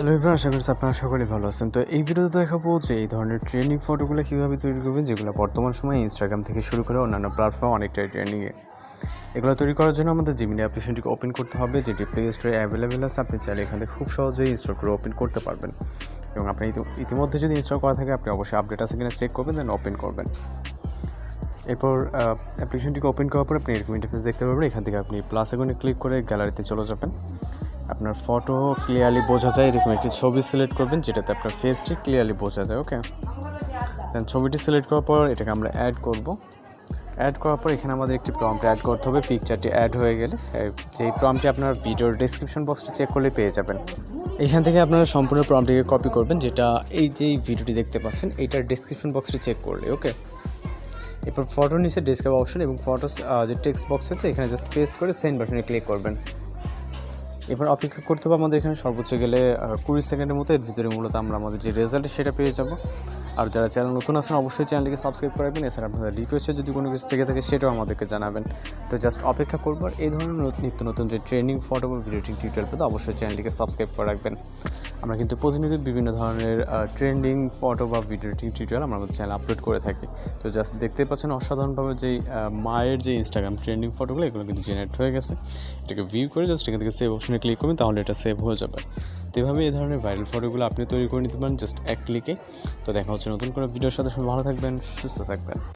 Hello everyone, আশা করছি আপনারা সকলেই ভালো আছেন। তো এই ভিডিওতে দেখাবো যে এই ধরনের ট্রেন্ডিং ফটোগুলো কীভাবে তৈরি করবেন, যেগুলো বর্তমান সময়ে ইনস্টাগ্রাম থেকে শুরু করে অন্যান্য প্ল্যাটফর্ম অনেকটাই ট্রেন্ডিংয়ে। এগুলো তৈরি করার জন্য আমাদের জিমিনি অ্যাপ্লিকেশনটিকে ওপেন করতে হবে, যেটি প্লে স্টোরে অ্যাভেলেবেল আছে। আপনি চাইলে এখান থেকে খুব সহজেই ইনস্টল করে ওপেন করতে পারবেন, এবং আপনি ইতিমধ্যে যদি ইনস্টল করা থাকে আপনি অবশ্যই আপডেট আছে কিনা চেক করবেন, দেন ওপেন করবেন। এরপর অ্যাপ্লিকেশনটিকে ওপেন করার পর আপনি এরকম ইন্টারফেস দেখতে পাবেন। এখান থেকে আপনি প্লাস আইকনে ক্লিক করে গ্যালারিতে চলে যাবেন। আপনার ফটো ক্লিয়ারলি বোঝা যায় এরকম একটি ছবি সিলেক্ট করবেন, যেটাতে আপনার ফেসটি ক্লিয়ারলি বোঝা যায়। ওকে, দেন ছবিটি সিলেক্ট করার পর এটাকে আমরা অ্যাড করব। অ্যাড করার পর এখানে আমাদের একটি প্রম্পট অ্যাড করতে হবে। পিকচারটি অ্যাড হয়ে গেলে যেই প্রম্পটটি আপনার ভিডিওর ডেসক্রিপশন বক্সটি চেক করলে পেয়ে যাবেন। এখান থেকে আপনারা সম্পূর্ণ প্রম্পটটিকে কপি করবেন, যেটা এই যে ভিডিওটি দেখতে পাচ্ছেন এইটার ডেসক্রিপশন বক্সটি চেক করলে। ওকে, এরপর ফটোর নিচে ডেসক্রাইব অপশন এবং ফটোস যে টেক্সট বক্স আছে এখানে জাস্ট পেস্ট করে সেন্ড বাটনে ক্লিক করবেন। এবার অপেক্ষা করতে হবে আমাদের এখানে সর্বোচ্চ গেলে 20 সেকেন্ডের মতো। এর ভিতরে মূলত আমরা আমাদের যে রেজাল্ট সেটা পেয়ে যাব। আর যারা চ্যানেল নতুন আছেন অবশ্যই চ্যানেলটিকে সাবস্ক্রাইব করে রাখবেন। এছাড়া আপনাদের রিকোয়েস্টে যদি কোনো কিছু থেকে থাকে সেটাও আমাদেরকে জানাবেন। তো জাস্ট অপেক্ষা করবো। আর এই ধরনের নিত্য নতুন যে ট্রেনিং ফটো বা ভিডিও টিউটোরিয়াল পেতে অবশ্যই চ্যানেলটিকে সাবস্ক্রাইব করে রাখবেন। আমরা কিন্তু প্রতিনিয়ত বিভিন্ন ধরনের ট্রেন্ডিং ফটো বা ভিডিও টিউটোরিয়াল আমরা আমাদের চ্যানেলে আপলোড করে থাকি। তো জাস্ট দেখতে পাচ্ছেন অসাধারণভাবে যেই মায়ের যে ইনস্টাগ্রাম ট্রেন্ডিং ফটোগুলো এগুলো কিন্তু জেনারেট হয়ে গেছে। এটাকে ভিউ করে জাস্ট এখান থেকে সেভ অপশনে ক্লিক করবেন, তাহলে এটা সেভ হয়ে যাবে। তো এভাবে এই ধরনের ভাইরাল ফটোগুলো আপনি তৈরি করে নিতে পারেন জাস্ট এক ক্লিকে। তো দেখা হচ্ছে নতুন কোনো ভিডিওর সাথে। ভালো থাকবেন, সুস্থ থাকবেন।